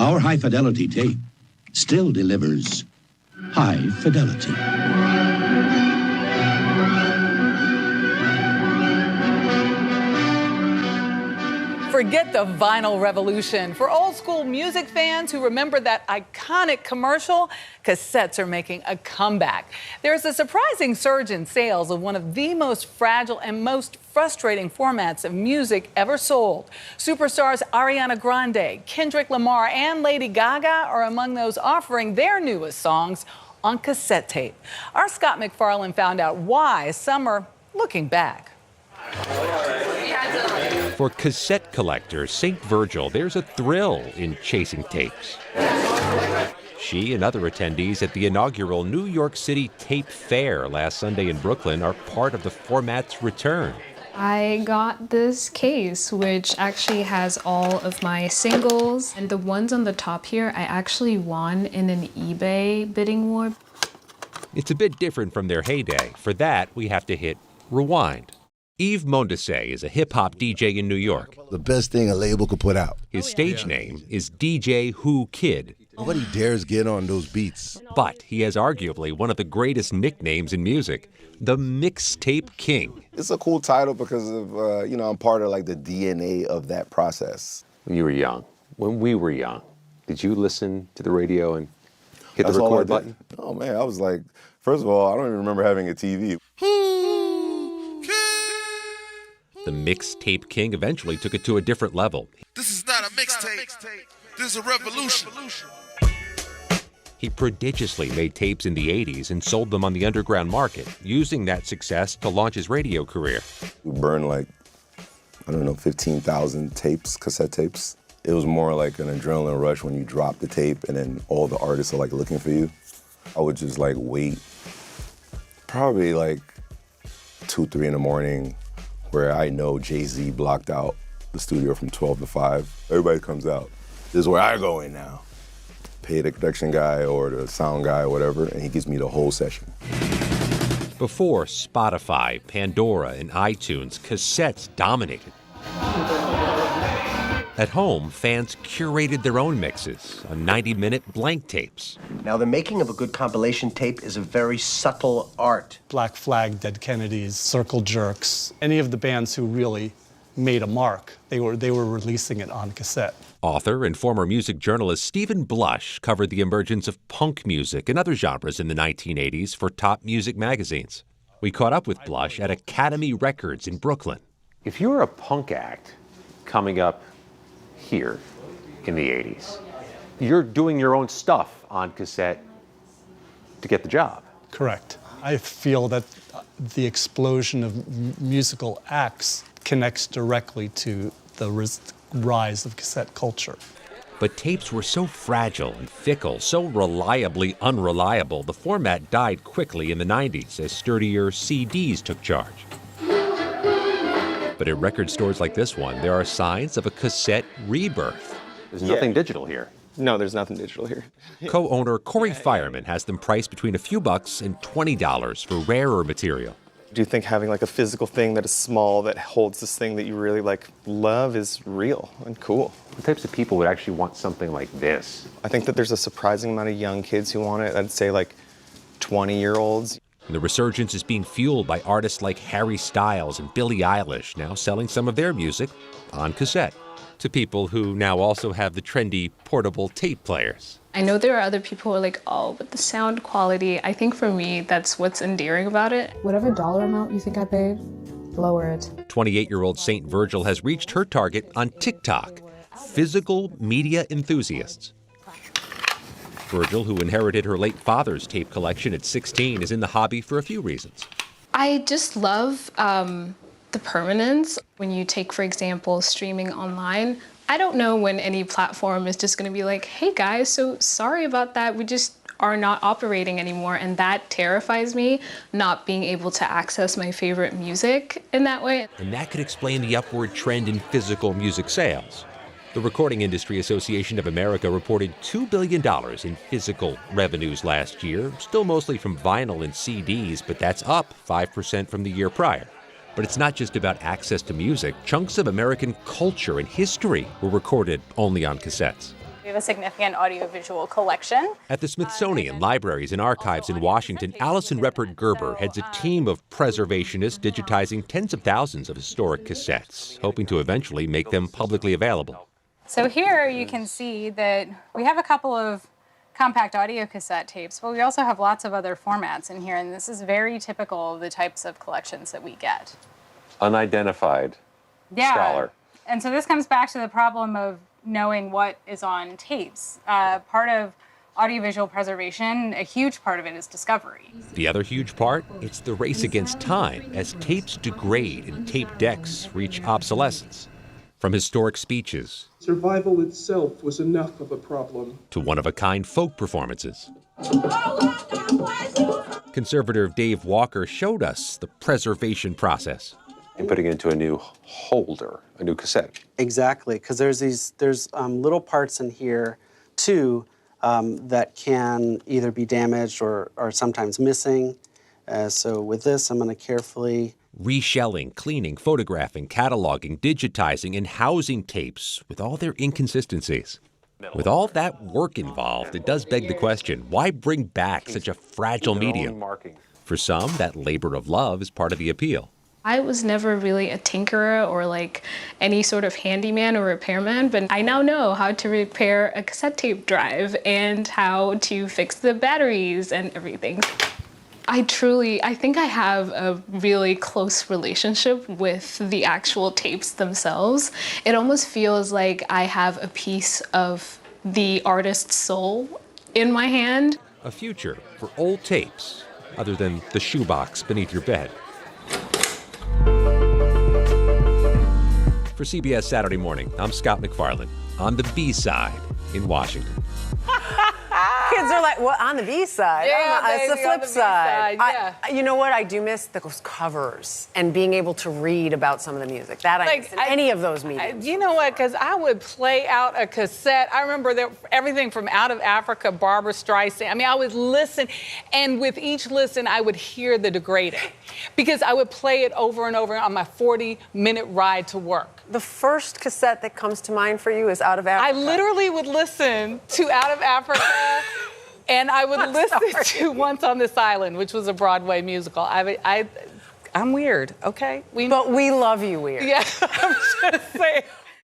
our high-fidelity tape still delivers high fidelity. Forget the vinyl revolution. For old school music fans who remember that iconic commercial, cassettes are making a comeback. There's a surprising surge in sales of one of the most fragile and most frustrating formats of music ever sold. Superstars Ariana Grande, Kendrick Lamar, and Lady Gaga are among those offering their newest songs on cassette tape. Our Scott McFarlane found out why some are looking back. For cassette collector St. Virgil, there's a thrill in chasing tapes. She and other attendees at the inaugural New York City Tape Fair last Sunday in Brooklyn are part of the format's return. I got this case, which actually has all of my singles. And the ones on the top here, I actually won in an eBay bidding war. It's a bit different from their heyday. For that, we have to hit rewind. Yves Mondesay is a hip-hop DJ in New York. The best thing a label could put out. His stage name is DJ Who Kid. Nobody dares get on those beats. But he has arguably one of the greatest nicknames in music, the Mixtape King. It's a cool title because of, I'm part of like the DNA of that process. When you were young, when we were young, did you listen to the radio and hit That's the all I record did. button? Oh man, I was like, first of all, I don't even remember having a TV. The Mixtape King eventually took it to a different level. This is not a mixtape. This is a revolution. He prodigiously made tapes in the 80s and sold them on the underground market, using that success to launch his radio career. We burned like, 15,000 tapes, cassette tapes. It was more like an adrenaline rush when you drop the tape and then all the artists are like looking for you. I would just like wait, probably like 2, 3 in the morning, where I know Jay-Z blocked out the studio from 12 to 5. Everybody comes out. This is where I go in now. Pay the production guy or the sound guy or whatever, and he gives me the whole session. Before Spotify, Pandora, and iTunes, cassettes dominated. At home, fans curated their own mixes on 90-minute blank tapes. Now, the making of a good compilation tape is a very subtle art. Black Flag, Dead Kennedys, Circle Jerks, any of the bands who really made a mark, they were releasing it on cassette. Author and former music journalist Stephen Blush covered the emergence of punk music and other genres in the 1980s for top music magazines. We caught up with Blush at Academy Records in Brooklyn. If you were a punk act coming up here in the 80s, you're doing your own stuff on cassette to get the job. Correct. I feel that the explosion of musical acts connects directly to the rise of cassette culture. But tapes were so fragile and fickle, so reliably unreliable, the format died quickly in the 90s as sturdier CDs took charge. But at record stores like this one, there are signs of a cassette rebirth. There's nothing digital here. No, there's nothing digital here. Co-owner Corey Fireman has them priced between a few bucks and $20 for rarer material. Do you think having like a physical thing that is small, that holds this thing that you really love is real and cool? What types of people would actually want something like this? I think that there's a surprising amount of young kids who want it. I'd say like 20-year-olds. And the resurgence is being fueled by artists like Harry Styles and Billie Eilish, now selling some of their music on cassette to people who now also have the trendy portable tape players. I know there are other people who are like, oh, but the sound quality, I think for me, that's what's endearing about it. Whatever dollar amount you think I paid, lower it. 28-year-old St. Virgil has reached her target on TikTok, physical media enthusiasts. Virgil, who inherited her late father's tape collection at 16, is in the hobby for a few reasons. I just love the permanence. When you take, for example, streaming online, I don't know when any platform is just going to be like, hey guys, so sorry about that. We just are not operating anymore. And that terrifies me, not being able to access my favorite music in that way. And that could explain the upward trend in physical music sales. The Recording Industry Association of America reported $2 billion in physical revenues last year, still mostly from vinyl and CDs, but that's up 5% from the year prior. But it's not just about access to music. Chunks of American culture and history were recorded only on cassettes. We have a significant audiovisual collection. At the Smithsonian Libraries and Archives in Washington, Allison Reppert Gerber heads a team of preservationists digitizing tens of thousands of historic cassettes, hoping to eventually make them publicly available. So here you can see that we have a couple of compact audio cassette tapes, but we also have lots of other formats in here, and this is very typical of the types of collections that we get. Unidentified scholar. And so this comes back to the problem of knowing what is on tapes. Part of audiovisual preservation, a huge part of it is discovery. The other huge part, it's the race against time as tapes degrade and tape decks reach obsolescence. From historic speeches, survival itself was enough of a problem, to one-of-a-kind folk performances. Conservator Dave Walker showed us the preservation process. And putting it into a new holder, a new cassette. Exactly, because there's little parts in here, too, that can either be damaged or are sometimes missing. So with this, I'm going to carefully Reshelling, cleaning, photographing, cataloging, digitizing, and housing tapes with all their inconsistencies. With all that work involved, it does beg the question, why bring back such a fragile medium? For some, that labor of love is part of the appeal. I was never really a tinkerer or like any sort of handyman or repairman, but I now know how to repair a cassette tape drive and how to fix the batteries and everything. I think I have a really close relationship with the actual tapes themselves. It almost feels like I have a piece of the artist's soul in my hand. A future for old tapes, other than the shoebox beneath your bed. For CBS Saturday Morning, I'm Scott McFarland on the B-side in Washington. Kids are like, well, on the B side. Yeah, it's the flip side. Yeah. You know what? I do miss those covers and being able to read about some of the music. That I miss in any of those meetings. You know what? Because I would play out a cassette. I remember everything from Out of Africa, Barbra Streisand. I mean, I would listen, and with each listen, I would hear the degrading. Because I would play it over and over on my 40-minute ride to work. The first cassette that comes to mind for you is Out of Africa. I literally would listen to Out of Africa, and I would listen to Once on This Island, which was a Broadway musical. I'm weird, okay? But we love you weird. Yeah, I'm just saying.